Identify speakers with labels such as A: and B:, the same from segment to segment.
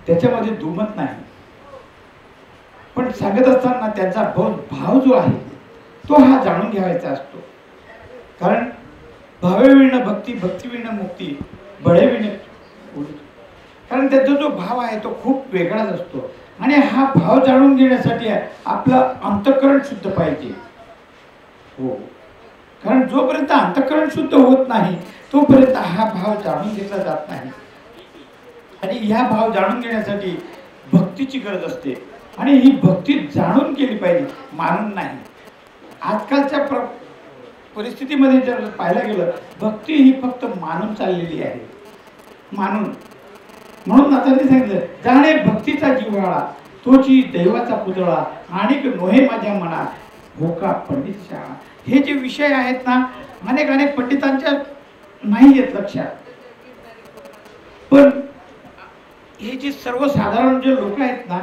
A: त्याच्यामध्ये दुमत नाही, पण सांगत असताना त्यांचा भाव जो आहे तो हा जाणून घ्यायचा असतो. कारण भावेविण भक्ती, भक्तीविण मुक्ती, बळेविण उडी. कारण त्याचा जो भाव आहे तो खूप वेगळाच असतो आणि हा भाव जाणून घेण्यासाठी आपलं अंतःकरण शुद्ध पाहिजे. हो, कारण जोपर्यंत अंतःकरण शुद्ध होत नाही तोपर्यंत हा भाव जाणून घेतला जात नाही. आणि ह्या भाव जाणून घेण्यासाठी भक्तीची गरज असते आणि ही भक्ती जाणून केली पाहिजे, मानून नाही. आजकालच्या परिस्थितीमध्ये जर पाहायला गेलं, भक्ती ही फक्त मानून चाललेली आहे, मानून. म्हणून आता मी सांगितलं, जाणे भक्तीचा जिव्हाळा तोची दैवाचा पुतळा, आणिक नोहे माझ्या मना होका पंडित शाळा. हे जे विषय आहेत ना, अनेक पंडितांच्या नाही येत लक्षात. पण हे जे सर्वसाधारण जे लोक आहेत ना,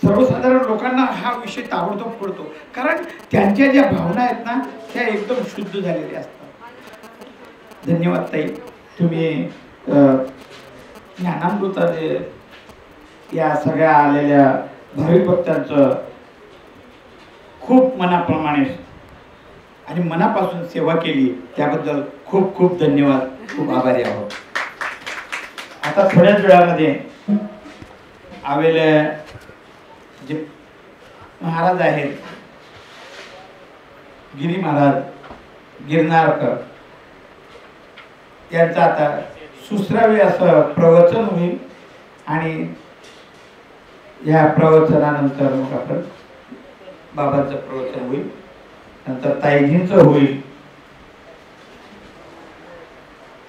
A: सर्वसाधारण लोकांना हा विषय ताबडतोब पडतो. कारण त्यांच्या ज्या भावना आहेत ना त्या एकदम शुद्ध झालेल्या असतात. धन्यवाद ताई, तुम्ही ज्ञानामृताचे या सगळ्या आलेल्या भाविक भक्तांचं खूप मनाप्रमाणे आणि मनापासून सेवा केली, त्याबद्दल खूप खूप धन्यवाद, खूप आभारी आहोत. आता थोड्याच वेळामध्ये आलेले जे महाराज आहेत, गिरी महाराज गिरनारकर, त्यांचं आता सुश्राव्य असं प्रवचन होईल आणि या प्रवचनानंतर मग आपण बाबांचं प्रवचन होईल, नंतर ताईजींचं होईल.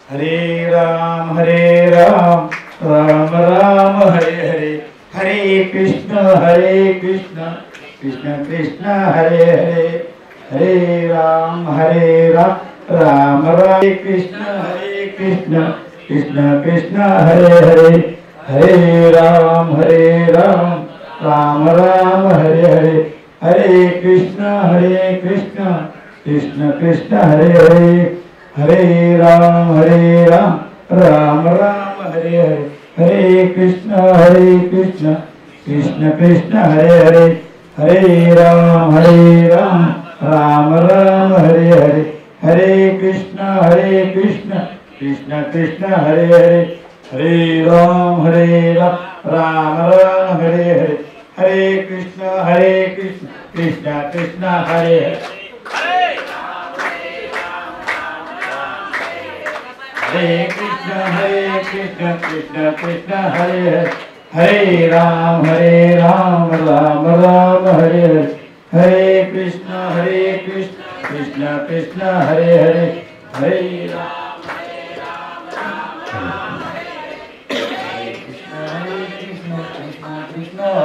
A: हरे राम राम राम हरे हरे, हरे कृष्ण कृष्ण कृष्ण हरे हरे, हरे राम राम राम कृष्ण कृष्ण हरे हरे, हरे राम राम राम हरे हरे, हरे कृष्ण कृष्ण हरे हरे, हरे राम राम राम हरे हरे, हरे कृष्ण कृष्ण हरे हरे, हरे राम राम राम हरे हरे, हरे कृष्ण कृष्ण हरे हरे, हरे राम राम राम हरे हरे, हरे कृष्ण कृष्ण हरे हरे, हरे कृष्ण कृष्ण हरे हरे, हरे राम राम राम हरे हरे, हरे कृष्ण कृष्ण हरे हरे, हरे राम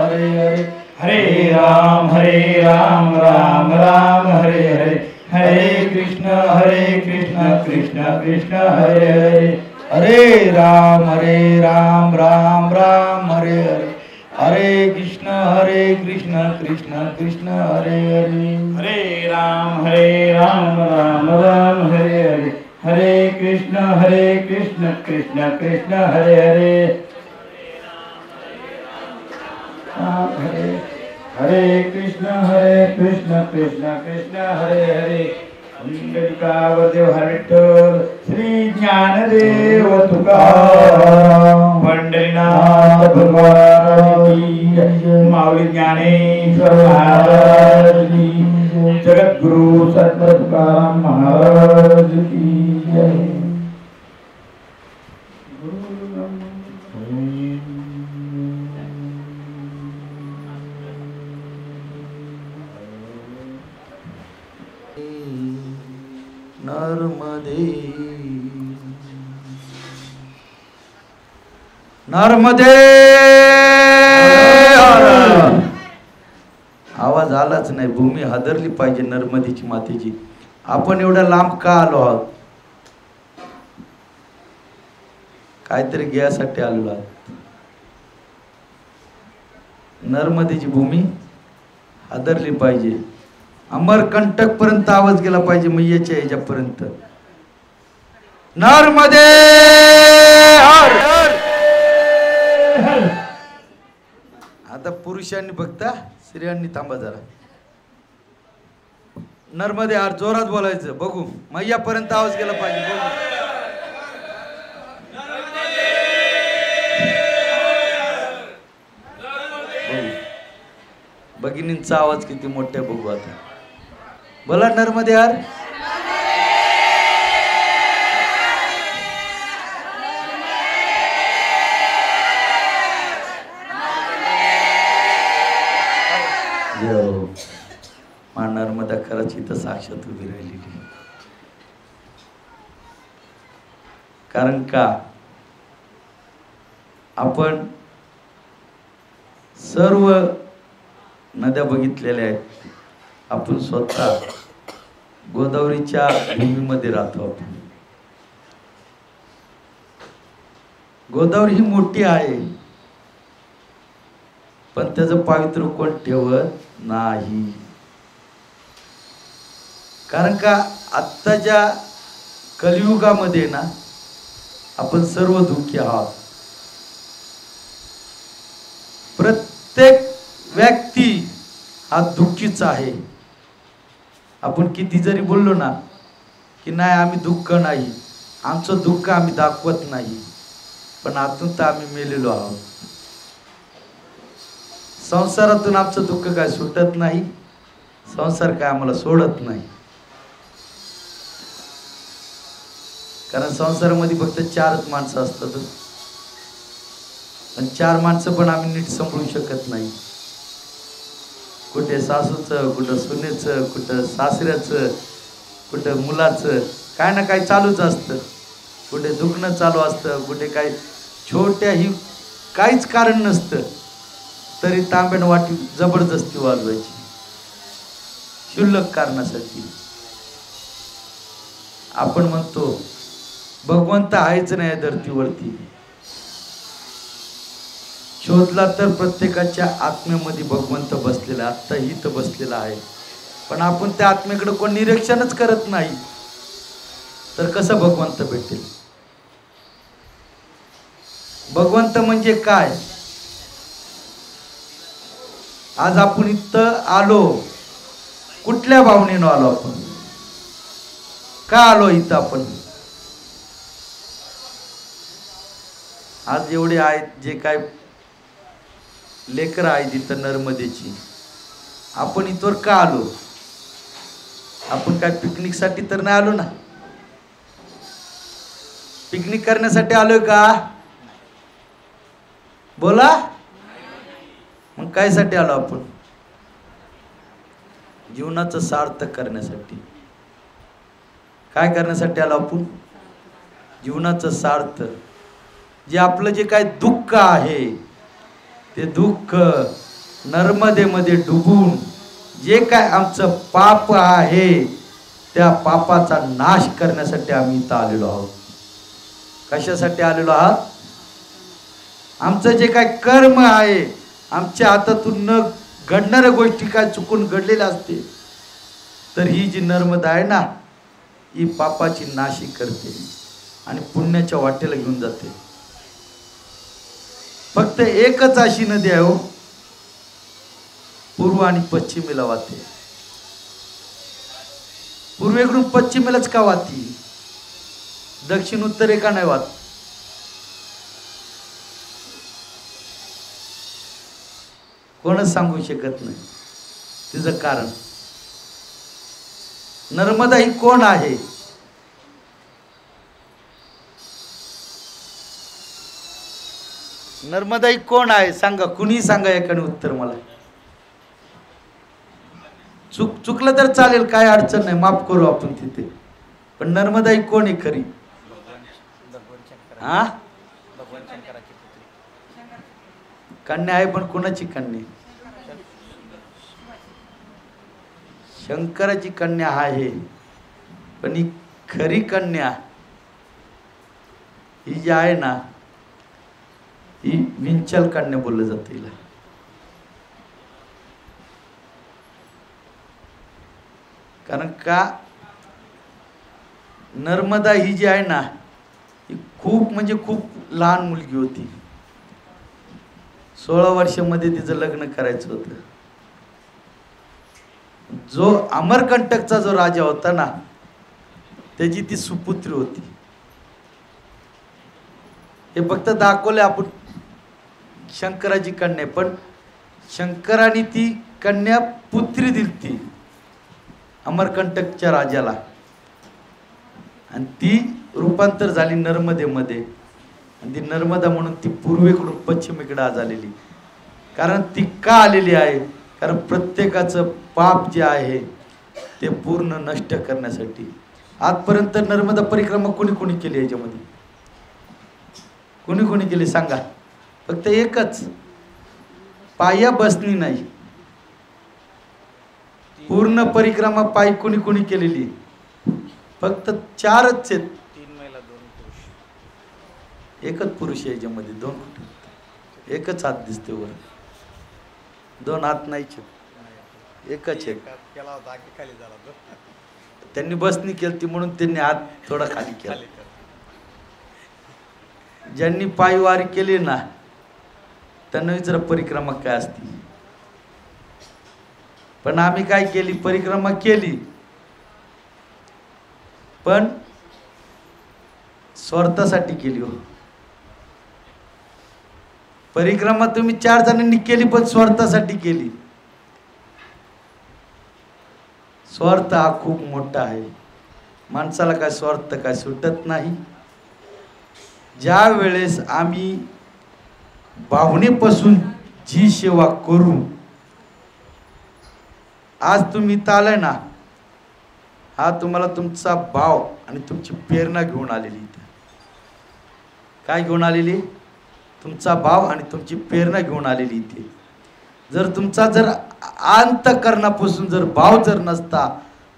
A: हरे हरे, हरे राम राम राम हरे हरे, हरे कृष्ण कृष्ण कृष्ण हरे हरे, हरे राम राम राम हरे हरे, हरे कृष्ण कृष्ण कृष्ण हरे हरे, हरे राम राम राम हरे हरे, हरे कृष्ण कृष्ण कृष्ण हरे हरे, हरे हरे कृष्ण कृष्ण कृष्ण हरे हरे, पुंडलिकावरदेव हर विठ्ठल, श्री ज्ञानदेव तुकाराम, पंढरीनाथ भगवान की जय, माऊली ज्ञानेश्वर महाराज की जय, जगद्गुरु संत तुकाराम महाराज की जय. नर्मदे
B: झालाच नाही. भूमी हादरली पाहिजे नर्मदेची मातेची. आपण एवढ्या लांब का आलो आहोत? काहीतरी घ्यायसाठी आलेलो आहोत. नर्मदेची भूमी हादरली पाहिजे. अमरकंटक पर्यंत आवाज गेला पाहिजे मैयाच्या ह्याच्यापर्यंत. नर्मदे हर. आता पुरुषांनी बघता, स्त्रियांनी थांबा जरा. नर्मदे हर जोरात बोलायचं. बघू मैयापर्यंत आवाज गेला पाहिजे. बघू. भगिनींचा आवाज किती मोठा बघू आता. बोला नर्मदे हर. मा नर्मदा खरंच इथं साक्षात उभी राहिलेली. कारण का आपण सर्व नद्या बघितलेल्या आहेत. आपण स्वतः गोदावरीच्या भूमीमध्ये राहतो. आपण गोदावरी ही मोठी आहे, पण त्याचं पावित्र्य कोण ठेवत नाही. कारण का आत्ताच्या कलियुगामध्ये ना आपण सर्व दुःखी आहोत. प्रत्येक व्यक्ती हा दुःखीच आहे. आपण किती जरी बोललो ना की नाही आम्ही दुःख नाही, आमचं दुःख आम्ही दाखवत नाही, पण आतून तर आम्ही मेलेलो आहोत. संसारातून आमचं दुःख काय सुटत नाही, संसार काय आम्हाला सोडत नाही. कारण संसारामध्ये फक्त 4च माणसं असतात, पण 4 माणसं पण आम्ही नीट सांभाळू शकत नाही. कुठे सासूचं, कुठं सुनेचं, कुठं सासऱ्याचं, कुठं मुलाचं, काय ना काय चालूच असतं. कुठे दुखणं चालू असतं, कुठे काही छोट्याही काहीच कारण नसतं तरी तांब्यानं वाटी जबरदस्ती वाजवायची क्षुल्लक कारणासाठी. आपण म्हणतो भगवंत आहेच नाही धरतीवरती. शोधला तर प्रत्येकाच्या आत्म्यामध्ये भगवंत बसलेला, आत्ता इथं बसलेला आहे. पण आपण त्या आत्मेकडे कोण निरीक्षणच करत नाही, तर कसं भगवंत भेटेल? भगवंत म्हणजे काय? आज आपण इथं आलो, कुठल्या भावनेनं आलो? आपण का आलो इथं? आपण आज एवढे आहेत जे काय लेकरं आहेत इथं नर्मदेची, आपण इथवर का आलो? आपण काय पिकनिकसाठी तर नाही आलो ना? पिकनिक करण्यासाठी आलोय का? बोला. मग कायसाठी आलो आपण? जीवनाचं सार्थक करण्यासाठी. काय करण्यासाठी आलो आपण? जीवनाचं सार्थक. जे आपलं जे काय दुःख आहे ते दुःख नर्मदेमध्ये डुबून जे काय आमचं पाप आहे त्या पापाचा नाश करण्यासाठी आम्ही इथं आलेलो आहोत. कशासाठी आलेलो आहात? आमचं जे काय कर्म आहे, आमच्या हातातून न घडणाऱ्या गोष्टी काय चुकून घडलेल्या असते, तर ही जी नर्मदा आहे ना, ही पापाची नाशी करते आणि पुण्याच्या वाटेला घेऊन जाते. फक्त एकच अशी नदी आहे हो, पूर्व आणि पश्चिमेला वाहते. पूर्वेकडून पश्चिमेलाच का वाहती? दक्षिण उत्तरे का नाही वाहत? कोणच सांगू शकत नाही तिचं कारण. नर्मदा ही कोण आहे? नर्मदा ही कोण आहे सांगा, कुणी सांगा एकाने उत्तर मला. चुकलं तर चालेल, काय अडचण नाही, माफ करू आपण तिथे. पण नर्मदा ही कोण आहे खरी? हा, कन्या आहे, पण कोणाची कन्या? शंकराची कन्या आहे, पण ही खरी कन्या ही जी आहे ना, ही विंचल कन्या बोललं जातं हिला. कारण का, नर्मदा ही जी आहे ना, ही खूप म्हणजे खूप लहान मुलगी होती. 16 वर्षामध्ये तिचं लग्न करायचं होतं. जो अमरकंटकचा जो राजा होता ना, त्याची ती सुपुत्री होती. हे फक्त दाखवले आपण शंकराची कन्या, पण शंकराने ती कन्या पुत्री दिली अमरकंटकच्या राजाला, आणि ती रूपांतर झाली नर्मदेमध्ये. आणि ती नर्मदा म्हणून ती पूर्वेकडून पश्चिमेकडे आज आलेली. कारण ती का आलेली आहे? कारण प्रत्येकाचं पाप जे आहे ते पूर्ण नष्ट करण्यासाठी. आजपर्यंत नर्मदा परिक्रमा कोणी कोणी केली? याच्यामध्ये कोणी कोणी केली सांगा? फक्त एकच, पाया बसनी नाही. पूर्ण परिक्रमा पायी कोणी कोणी केलेली? फक्त 4च आहेत.
C: 3 महिला 2 पुरुष.
B: एकच पुरुष आहे याच्यामध्ये, 2 कुठे? एकच हात दिसते वर, 2 हात नाहीच, एकच आहे.
C: केला होता की खाली झाला तो.
B: त्यांनी बसनी केली म्हणून त्यांनी हात थोडा खाली केला. ज्यांनी पायवारी केली ना, त्यांना विचारा परिक्रमा काय असती. पण आम्ही काय केली? परिक्रमा केली, पण स्वार्थासाठी केली. हो, परिक्रमा तुम्ही 4 जणांनी केली, पण स्वार्थासाठी केली. स्वार्थ हा खूप मोठा आहे. माणसाला काय स्वार्थ काय सुटत नाही. ज्या वेळेस आम्ही भावनेपासून जी सेवा करू, आज तुम्ही इथं आलाय ना, हा तुम्हाला तुमचा भाव आणि तुमची प्रेरणा घेऊन आलेली. इथे काय घेऊन आलेली? तुमचा भाव आणि तुमची प्रेरणा घेऊन आलेली. इथे जर तुमचा जर अंतःकरणापासून जर भाव जर नसता,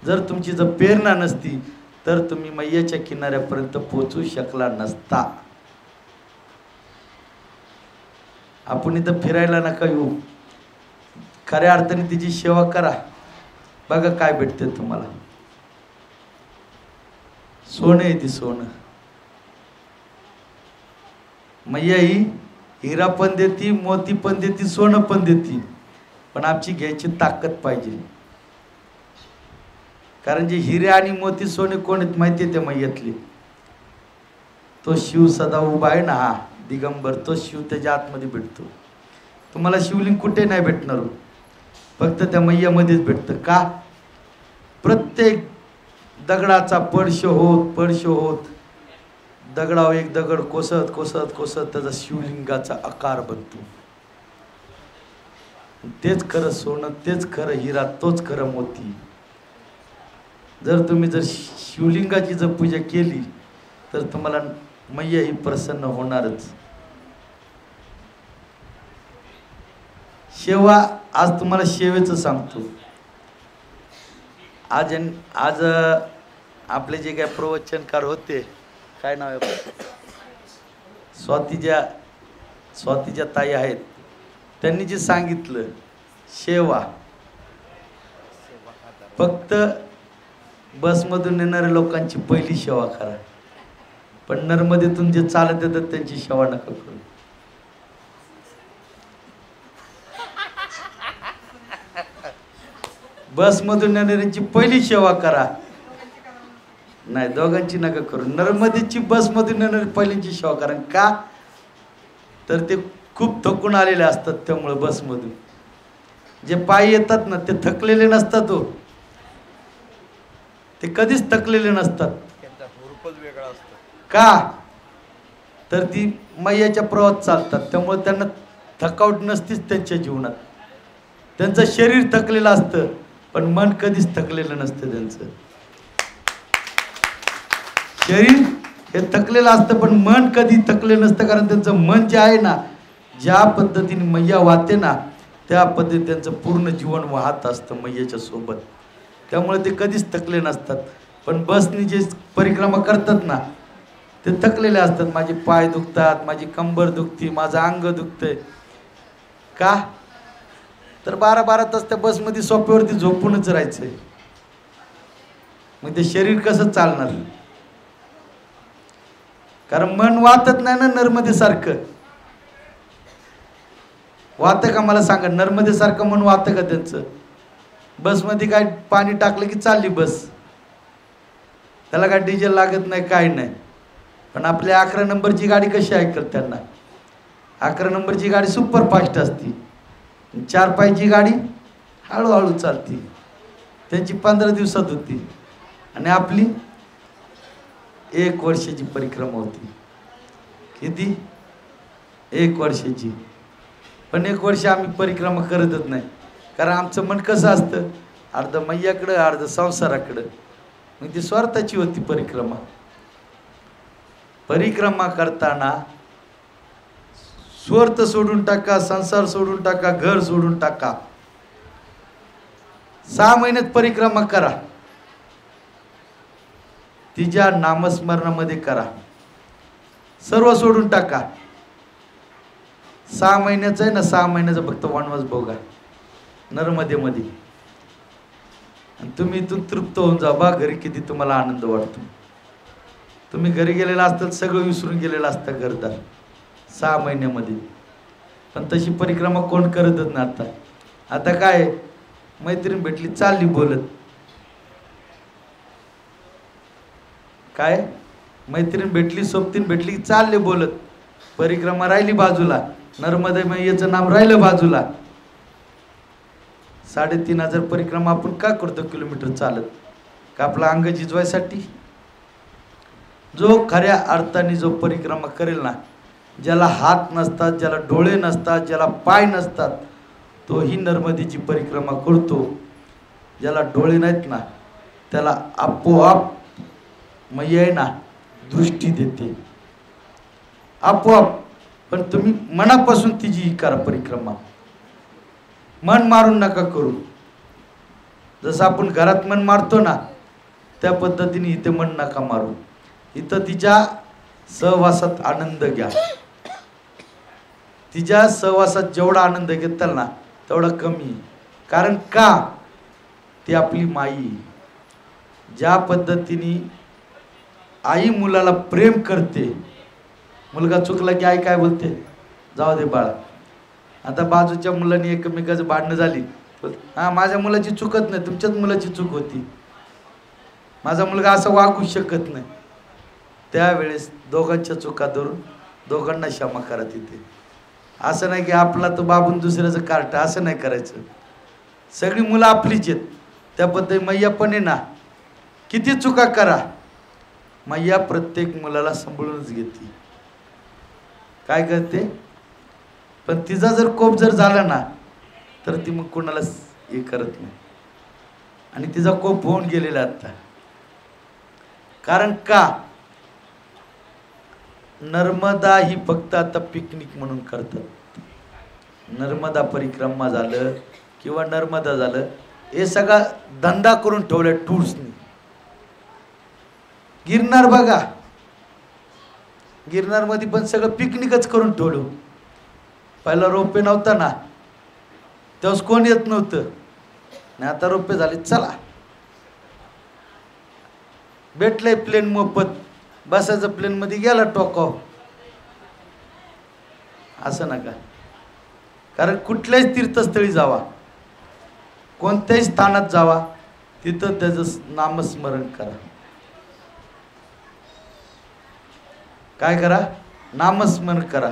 B: जर तुमची जर प्रेरणा नसती, तर तुम्ही मैयाच्या किनाऱ्यापर्यंत पोहोचू शकला नसता. आपण इथं फिरायला नका येऊ, खऱ्या अर्थाने तिची सेवा करा. बघा काय भेटते तुम्हाला. सोनं आहे ती, सोनं. मैया ही हिरा पण देती, मोती पण देती, सोनं पण देती, पण आमची घ्यायची ताकद पाहिजे. कारण जे हिरे आणि मोती सोने कोण आहेत माहिती आहे? त्या मैयातले तो शिव सदा उभा आहे ना, हा दिगंबर, तो शिव त्याच्या आतमध्ये भेटतो. तुम्हाला शिवलिंग कुठे नाही भेटणार, फक्त त्या मैयामध्येच भेटतं. का? प्रत्येक दगडाचा पडश होत दगडावर एक दगड कोसत कोसत कोसत त्याचा शिवलिंगाचा आकार बनतो. तेच खरं सोनं, तेच खरं हिरा, तोच खरं मोती. जर तुम्ही जर शिवलिंगाची जर पूजा केली, तर तुम्हाला मैया ही प्रसन्न होणारच. सेवा, आज तुम्हाला सेवेचं सांगतो. आज आपले जे काय प्रवचनकार होते, काय नाव आहे, स्वातीच्या ताई आहेत, त्यांनी जे सांगितलं, सेवा फक्त बसमधून येणाऱ्या लोकांची पहिली सेवा करा, पण नर्मदेतून जे चालत येतात त्यांची सेवा नका करू. बसमधून येणाऱ्यांची पहिली सेवा करा. नाही, दोघांची नका करू. नर्मदेची बसमधून येणारी पहिल्यांची सेवा करा. का? तर ते खूप थकून आलेले असतात, त्यामुळे बसमधून जे पायी येतात ना, ते थकलेले नसतात. हो, ते कधीच थकलेले नसतात.
C: त्यांचा स्वरूपच वेगळा असतो.
B: का? तर ती मैयाच्या प्रवाहात चालतात, त्यामुळे त्यांना थकावट नसतीच त्यांच्या जीवनात. त्यांचं शरीर थकलेलं असतं, पण मन कधीच थकलेलं नसतं. त्यांचं शरीर हे थकलेलं असतं, पण मन कधी थकलेलं नसतं. कारण त्यांचं मन जे आहे ना, ज्या पद्धतीने मैया वाहते ना, त्या पद्धतीने त्यांचं पूर्ण जीवन वाहत असतं मैयाच्या सोबत. त्यामुळे ते कधीच थकले नसतात. पण बसनी जे परिक्रमा करतात ना ते थकलेले असतात. माझे पाय दुखतात, माझी कंबर दुखती, माझं अंग दुखतंय. का तर 12-12 तास त्या बसमध्ये सोप्यावरती झोपूनच राहायचंय. मग ते शरीर कसं चालणार? कारण मन वाहतच नाही ना नर्मदेसारखं. वाहतं का मला सांगा? नर्मदेसारखं मन वाहतं का त्यांचं? बसमध्ये काय पाणी टाकलं की चालली बस, त्याला काय डिझेल लागत नाही, काय नाही. पण आपली 11 नंबरची गाडी कशी ऐकल त्यांना? 11 नंबरची गाडी सुपर फास्ट असती, 4 पायची गाडी हळूहळू चालती. त्यांची 15 दिवसात होती आणि आपली 1 वर्षाची परिक्रमा होती. किती? 1 वर्षाची. पण 1 वर्ष आम्ही परिक्रमा करतच नाही. कारण आमचं मन कसं असतं, अर्ध मैयाकडं अर्ध संसाराकडं. मग ती स्वार्थाची होती परिक्रमा. परिक्रमा करताना स्वार्थ सोडून टाका, संसार सोडून टाका, घर सोडून टाका. 6 महिन्यात परिक्रमा करा, तिच्या नामस्मरणामध्ये करा. सर्व सोडून टाका. 6 महिन्याचं आहे ना, 6 महिन्याचा फक्त वनवास भोगा नर्मदेमध्ये. आणि तुम्ही इथून तृप्त होऊन जा. बा घरी किती तुम्हाला आनंद वाटतो. तुम्ही घरी गेलेला असतात, सगळं विसरून गेलेलं असतं घरदार 6 महिन्यामध्ये. पण तशी परिक्रमा कोण करतच ना. आता काय, मैत्रीण भेटली चालली बोलत. काय मैत्रीण भेटली, सोबतीन भेटली की चालले बोलत. परिक्रमा राहिली बाजूला, नर्मदे मैयाचं नाम राहिलं बाजूला. 3500 परिक्रमा आपण का करतो किलोमीटर चालत? का आपला अंग झिजवायसाठी? जो खऱ्या अर्थाने जो परिक्रमा करेल ना, ज्याला हात नसतात, ज्याला डोळे नसतात, ज्याला पाय नसतात, तोही नर्मदेची परिक्रमा करतो. ज्याला डोळे नाहीत ना त्याला आपोआप मैया आहे ना दृष्टी देते आपोआप. पण तुम्ही मनापासून तिची करा परिक्रमा, मन मारून नका करू. जसं आपण घरात मन मारतो ना त्या पद्धतीने इथे मन नका मारू. इथं तिच्या सहवासात आनंद घ्या. तिच्या सहवासात जेवढा आनंद घेताल ना तेवढा कमी. कारण का, ती आपली माई. ज्या पद्धतीने आई मुलाला प्रेम करते, मुलगा चुकला की आई काय बोलते, जाऊ दे बाळा. आता बाजूच्या मुलांनी एकमेकाचं भांडणं झाली, हा माझ्या मुलाची चुकत नाही, तुमच्याच मुलाची चूक होती, माझा मुलगा असं वागू शकत नाही. त्यावेळेस दोघांच्या चुका धरून दोघांना क्षमा करा तिथे. असं नाही की आपला तो बाबून दुसऱ्याचं कार्ट, असं नाही करायचं. सगळी मुलं आपलीच आहेत. त्या पद्धती मैया पण आहे ना, किती चुका करा, मैया प्रत्येक मुलाला सांभाळूनच घेते. काय करते, पण तिचा जर कोप जर झाला ना तर ती मग कोणाला हे करत नाही. आणि तिचा कोप होऊन गेलेला आता. कारण का, नर्मदा ही फक्त आता पिकनिक म्हणून करतात. नर्मदा परिक्रमा झालं किंवा नर्मदा झालं, हे सगळा धंदा करून ठेवलाय टूर्सनी. गिरनार बघा, गिरनार मध्ये पण सगळं पिकनिकच करून ठेवलं. पहिला रोपे नव्हता ना तेव्हाच कोण येत नव्हतं, आणि आता रोपे झाले, चला भेटलंय प्लेन मोफत, बसायचं प्लेन मध्ये गेला टोकाव. असं नका. कारण कुठल्याच तीर्थस्थळी जावा, कोणत्याही स्थानात जावा, तिथं त्याचं नामस्मरण करा. काय करा, नामस्मरण करा.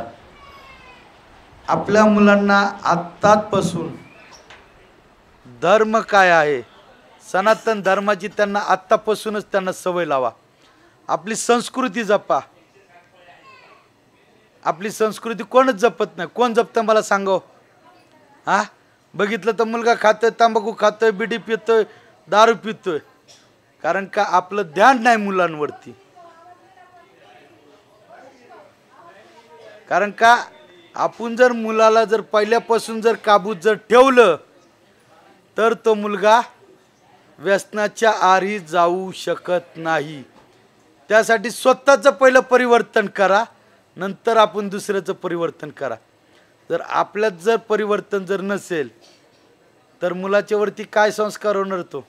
B: आपल्या मुलांना आत्तापासून धर्म काय आहे, सनातन धर्माची त्यांना आत्तापासूनच त्यांना सवय लावा. आपली संस्कृती जपा. आपली संस्कृती कोणच जपत नाही. कोण जपतं मला सांगो? हा, बघितलं तर मुलगा खातोय, तंबाखू खातोय, बिडी पितोय, दारू पितोय. कारण का, आपलं ध्यान नाही मुलांवरती. कारण का, आपण जर मुलाला जर पहिल्यापासून जर काबूत जर ठेवलं तर तो मुलगा व्यसनाच्या आरी जाऊ शकत नाही. त्यासाठी स्वतःचं पहिलं परिवर्तन करा, नंतर आपण दुसऱ्याचं परिवर्तन करा. जर आपल्यात जर परिवर्तन जर नसेल तर मुलाच्या वरती काय संस्कार होणार? तो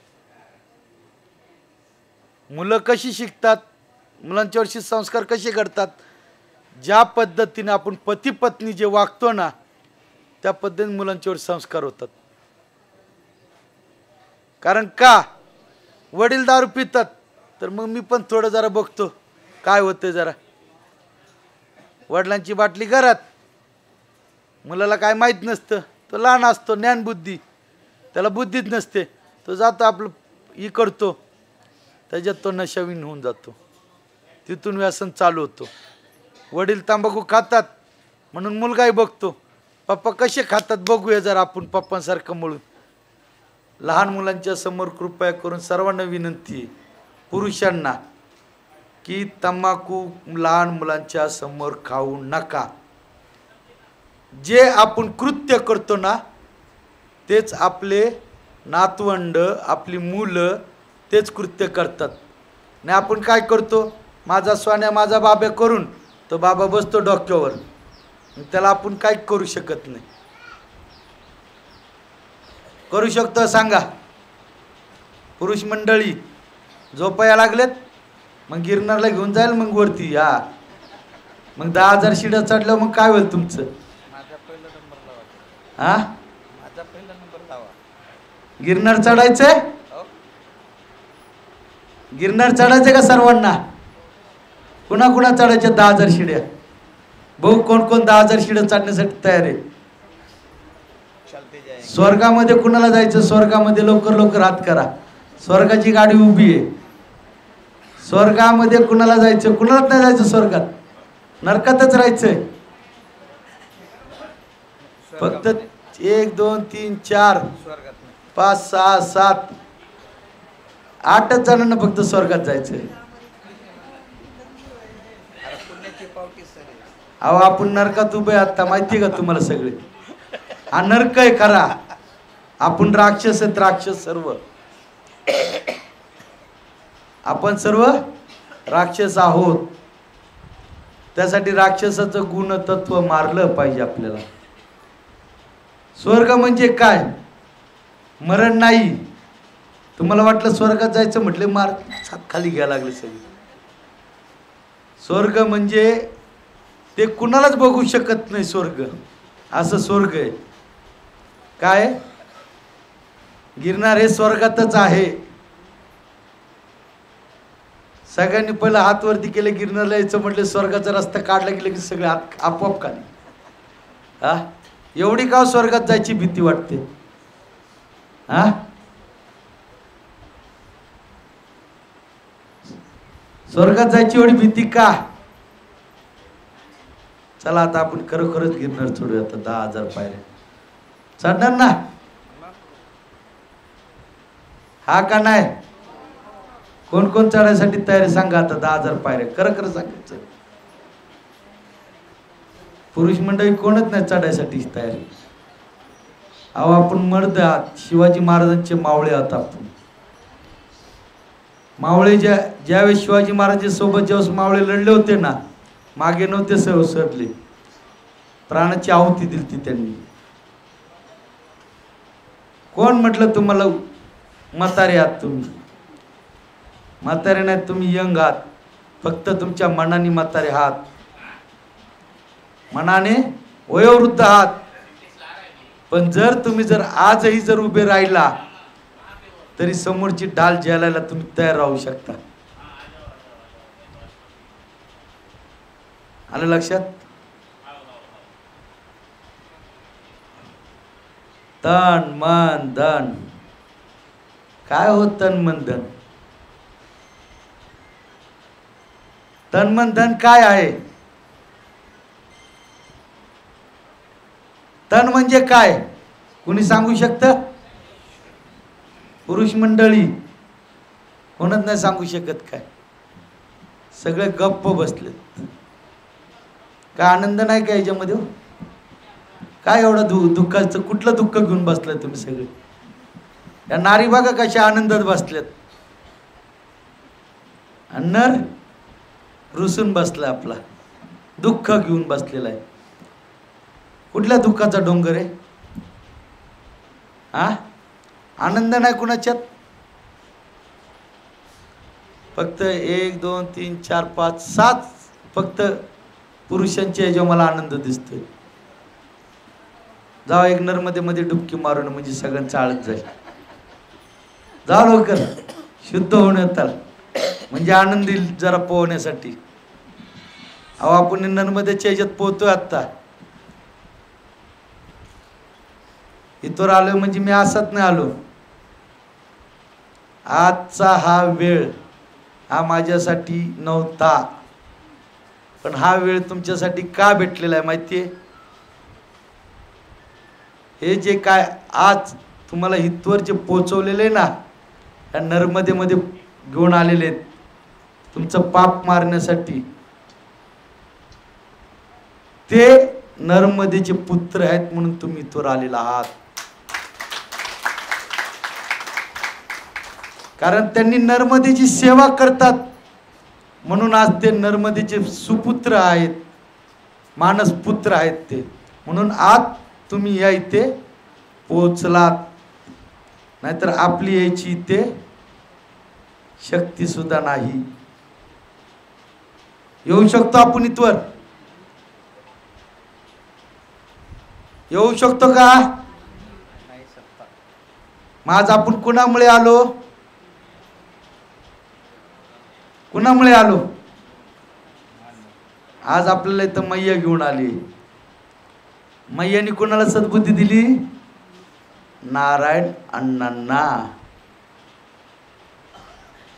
B: मुलं कशी शिकतात, मुलांच्या वरती संस्कार कसे घडतात? ज्या पद्धतीने आपण पती पत्नी जे वागतो ना, त्या पद्धतीने मुलांच्यावर संस्कार होतात. कारण का, वडील दारू पितात तर मग मी पण थोडं जरा बघतो काय होतंय जरा. वडिलांची बाटली घरात, मुलाला काय माहीत नसतं, तो लहान असतो, ज्ञानबुद्धी त्याला बुद्धीच नसते, तो जातो आपलं ही करतो, त्याच्यात तो नशावीन होऊन जातो, तिथून व्यसन चालू होतो. वडील तंबाखू खातात म्हणून मुलगाही बघतो, पप्पा कसे खातात बघूया जरा आपण पप्पांसारखं म्हणून. लहान मुलांच्या समोर कृपया करून सर्वांना विनंती आहे, पुरुषांना, की तंबाखू लहान मुलांच्या समोर खाऊ नका. जे आपण कृत्य करतो ना तेच आपले नातवंड, आपली मुलं तेच कृत्य करतात. आणि आपण काय करतो, माझा सोन्या माझा बाबा करून तो बाबा बसतो डोक्यावर, त्याला आपण काय करू शकत नाही. करू शकतो सांगा? पुरुष मंडळी झोपाया लागलेत, मग गिरनारला घेऊन जाईल मग वरती. हा मग 10,000 शिड्या चढल्या मग काय होईल तुमचं?
C: माझा पहिला नंबर लावा.
B: हा
C: माझा पहिला नंबर लावा.
B: गिरनार चढायचंय?
C: हो.
B: गिरनार चढायचंय का सर्वांना? कुणा कुणा चढायच्या 10,000 शिड्या? भाऊ कोण कोण 10,000 शिड्या चढण्यासाठी तयार आहे?
C: चलते जाएंगे.
B: स्वर्गामध्ये कुणाला जायचं? स्वर्गामध्ये लवकर लवकर हात करा, स्वर्गाची गाडी उभी आहे. स्वर्गामध्ये कुणाला जायचं? कुणालाच नाही जायचं स्वर्गात, नरकातच राहायचंय. फक्त 1 2 3 4
C: स्वर्गात नाही.
B: 5 6 7 8च जणांना फक्त स्वर्गात जायचंय.
C: अरे पुण्याची पावती सर.
B: अहो आपण नरकात उभे आता, माहिती का तुम्हाला? सगळे हा नरक आहे खरा. आपण राक्षस आहेत, राक्षस सर्व. आपण सर्व राक्षस आहोत. त्यासाठी राक्षसाचं गुणतत्व मारलं पाहिजे आपल्याला. स्वर्ग म्हणजे काय? मरण नाही. तुम्हाला वाटलं स्वर्गात जायचं म्हटले मार खाली घ्यायला लागले सगळे. स्वर्ग म्हणजे ते कुणालाच बघू शकत नाही स्वर्ग, असं स्वर्ग आहे. काय? गिरनार हे स्वर्गातच आहे. सगळ्यांनी पहिलं हात वरती केले, गिरनारला यायचं म्हटलं, स्वर्गाचा रस्ता काढला गेला की सगळे हात आपोआप खाली. हा एवढी का स्वर्गात जायची भीती वाटते? हा स्वर्गात जायची एवढी भीती का? चला आता आपण खरोखरच गिरनार चढूया. आता 10,000 पायऱ्या चढणार ना? हा का नाही? कोण कोण चढायसाठी तयारी सांगा आता? 10,000 पायऱ्या खरं सांगायचं. पुरुष मंडळी कोणच नाही चढायसाठी तयारी. अहो आपण मर्द आहात, शिवाजी महाराजांचे मावळे आहात आपण. मावळे ज्यावेळेस शिवाजी महाराजांसोबत ज्यावेळेस मावळे लढले होते ना, मागे नव्हते सरले, प्राणाची आहुती दिली त्यांनी. कोण म्हटलं तुम्हाला म्हातारे आहात? तुम्ही म्हातारे नाही, तुम्ही यंग आहात. फक्त तुमच्या मनाने म्हातारे आहात, मनाने वयोवृद्ध आहात. पण जर तुम्ही जर आजही जर उभे राहिला तरी समोरची ढाल झेलायला तुम्ही तयार राहू शकता. आलं लक्षात? तन मन धन. काय हो तन मन धन? तन मन धन काय आहे? तन म्हणजे काय? कुणी सांगू शकतं? पुरुष मंडळी कोणच नाही सांगू शकत. काय सगळे गप्प बसलेत. काय आनंद नाही का याच्यामध्ये? काय एवढं दुःखाचं कुठलं दुःख घेऊन बसलाय तुम्ही सगळे? या नारी बघा कशा आनंदात बसल्यात, आणि नर रुसून बसला, आपला दुःख घेऊन बसलेला आहे. कुठल्या दुःखाचा डोंगर आहे हा? आनंद नाही कुणाच्यात. फक्त 1 2 3 4 5 7 फक्त पुरुषांच्या ह्याच्यावर मला आनंद दिसतोय. जाऊ एक नर्मदे मध्ये डुबकी मारून म्हणजे सगळ्यांचं आळत जाईल. जा लवकर शुद्ध होण्यात म्हणजे आनंद येईल जरा पोहण्यासाठी. अहो आपण नर्मदेच्या ह्याच्यात पोहतोय आत्ता. इथवर आलो म्हणजे मी असत नाही आलो. आजचा हा वेळ हा माझ्यासाठी नव्हता, पण हा वेळ तुमच्यासाठी का भेटलेला आहे माहितीये? हे जे काय आज तुम्हाला इथवर जे पोचवलेले ना, या नर्मदेमध्ये घेऊन आलेले आहेत तुमचं पाप मारण्यासाठी, ते नर्मदेचे पुत्र आहेत म्हणून तुम्ही इथवर आलेला आहात. कारण त्यांनी नर्मदेची सेवा करतात म्हणून आज ते नर्मदेचे सुपुत्र आहेत, मानस पुत्र आहेत ते. म्हणून आज तुम्ही या इथे पोचलात, नाहीतर आपली यायची इथे शक्ती सुद्धा नाही. येऊ शकतो आपण इथवर? येऊ शकतो का?
C: नाही शकता.
B: मग आज आपण कुणामुळे आलो? कुणामुळे आलो? आज आपल्याला इथं मैया घेऊन आली. मैयाने कुणाला सद्बुद्धी दिली? नारायण अण्णांना.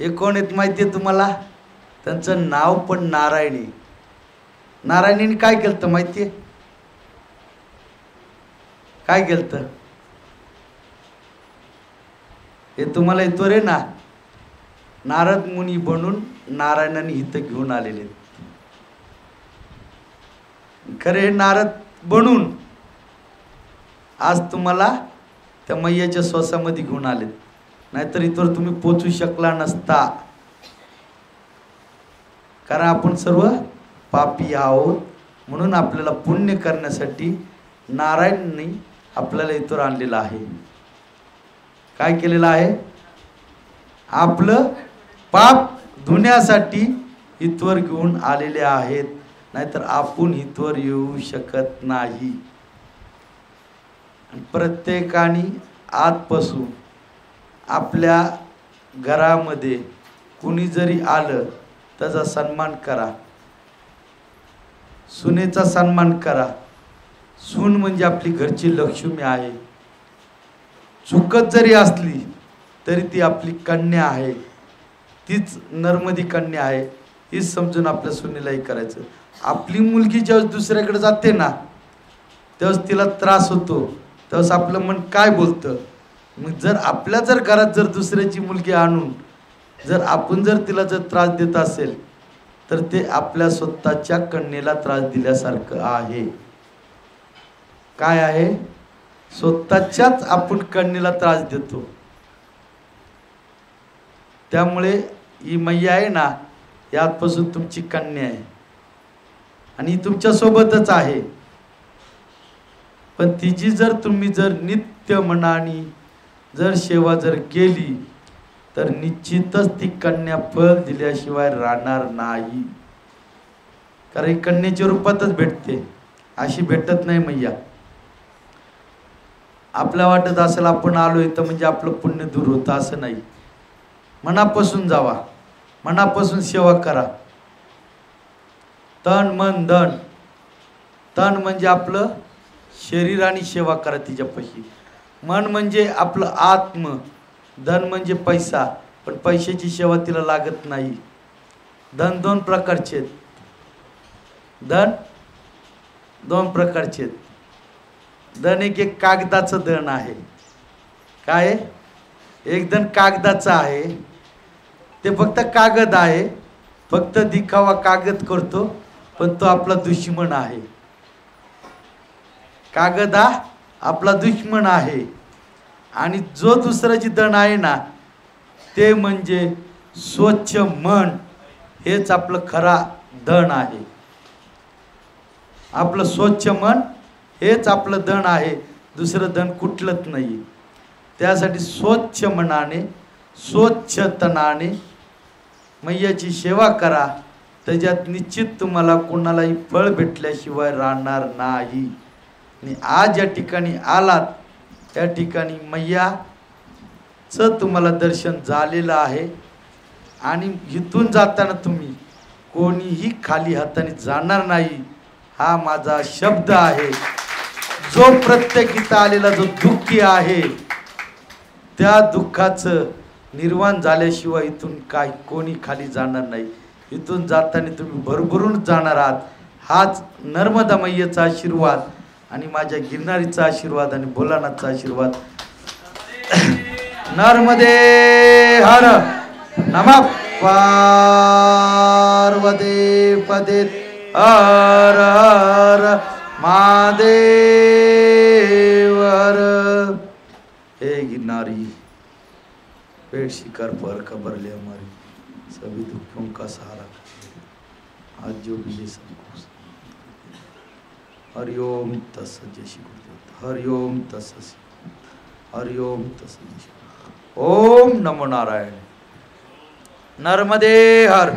B: हे कोण आहेत माहितीये तुम्हाला? त्यांचं नाव पण नारायणी. नारायणीने काय केलं माहितीये? काय केलं? हे तुम्हाला इथवर आहे ना, नारद मुनी बनून नारायणाने इथं घेऊन आलेले. खरे हे नारद बनून आज तुम्हाला त्या मैयाच्या श्वासामध्ये घेऊन आले, नाहीतर इथवर तुम्ही पोचू शकला नसता. कारण आपण सर्व पापी आहोत, म्हणून आपल्याला पुण्य करण्यासाठी नारायणने आपल्याला इथवर आणलेलं आहे. काय केलेलं आहे? आपलं पाप धुण्यासाठी इथवर घेऊन आलेले आहेत, नाहीतर आपण इथवर येऊ शकत नाही. प्रत्येकाने आजपासून आपल्या घरामध्ये कुणी जरी आलं त्याचा सन्मान करा, सुनेचा सन्मान करा. सून म्हणजे आपली घरची लक्ष्मी आहे. चुकत जरी असली तरी ती आपली कन्या आहे, तीच नर्मदी कन्या आहे, हीच समजून आपल्या सुनेलाही करायचं. आपली मुलगी जेव्हा दुसऱ्याकडे जाते ना, तेव्हाच तिला त्रास होतो, तेव्हाच आपलं मन काय बोलतं. मग जर आपल्या घरात जर दुसऱ्याची मुलगी आणून जर आपण जर तिला जर त्रास देत असेल तर ते आपल्या स्वतःच्या कन्येला त्रास दिल्यासारखं आहे. काय आहे? स्वतःच्याच आपण कन्येला त्रास देतो. त्यामुळे ही मैया आहे ना, यातपासून तुमची कन्या आहे आणि तुमच्या सोबतच आहे. पण तिची जर तुम्ही जर नित्य मनाने जर सेवा जर केली तर निश्चितच ती कन्या फळ दिल्याशिवाय राहणार नाही. कारण कन्याच्या रूपातच भेटते, अशी भेटत नाही मैया. आपल्या वाटत असेल आपण आलो इथं म्हणजे आपलं पुण्य दूर होतं, असं नाही. मनापासून जावा, मनापासून सेवा करा. तन मन धन. तन म्हणजे आपलं शरीराने सेवा करा तिच्यापाशी. मन म्हणजे आपलं आत्म. धन म्हणजे पैसा, पण पैशाची सेवा तिला लागत नाही. धन 2 प्रकारचे आहेत. धन 2 प्रकारचे आहेत. धन एक कागदाचं धन आहे. काय? एक धन कागदाचं आहे, ते फक्त कागद आहे, फक्त दिखावा कागद करतो, पण तो आपला दुश्मन आहे. कागद हा आपला दुश्मन आहे. आणि जो दुसरं जी धन आहे ना ते म्हणजे स्वच्छ मन, हेच आपलं खरा धन आहे. आपलं स्वच्छ मन हेच आपलं धन आहे, दुसरं धन कुठलंच नाही. त्यासाठी स्वच्छ मनाने स्वच्छ तनाने मैयाची सेवा करा, त्याच्यात निश्चित तुम्हाला कोणालाही फळ भेटल्याशिवाय राहणार नाही. आणि आज या ठिकाणी आलात त्या ठिकाणी मैयाचं तुम्हाला दर्शन झालेलं आहे. आणि इथून जाताना तुम्ही कोणीही खाली हाताने जाणार नाही, हा माझा शब्द आहे. जो प्रत्येक इथं आलेला जो दुःखी आहे त्या दुःखाचं निर्वाण झाल्याशिवाय इथून काय कोणी खाली जाणार नाही. इथून जाताना तुम्ही भरभरून जाणार आहात. हाच नर्मदा मैयाचा आशीर्वाद आणि माझ्या गिरणारीचा आशीर्वाद आणि भोलानाथचा आशीर्वाद. नर्मदे हर नमः पार्वती पदे हर हर महादेव हर. हे गिरनारी पेट शिकार पर खबर ले हमारी, सभी दुखों का सहारा आज जो भी ये सब कुछ. हरिओम तत्सत. जय श्री गुरुदेव. हरिओम तत्सत. हरिओम तत्सत. ओम नमो नारायण. नर्मदे हर.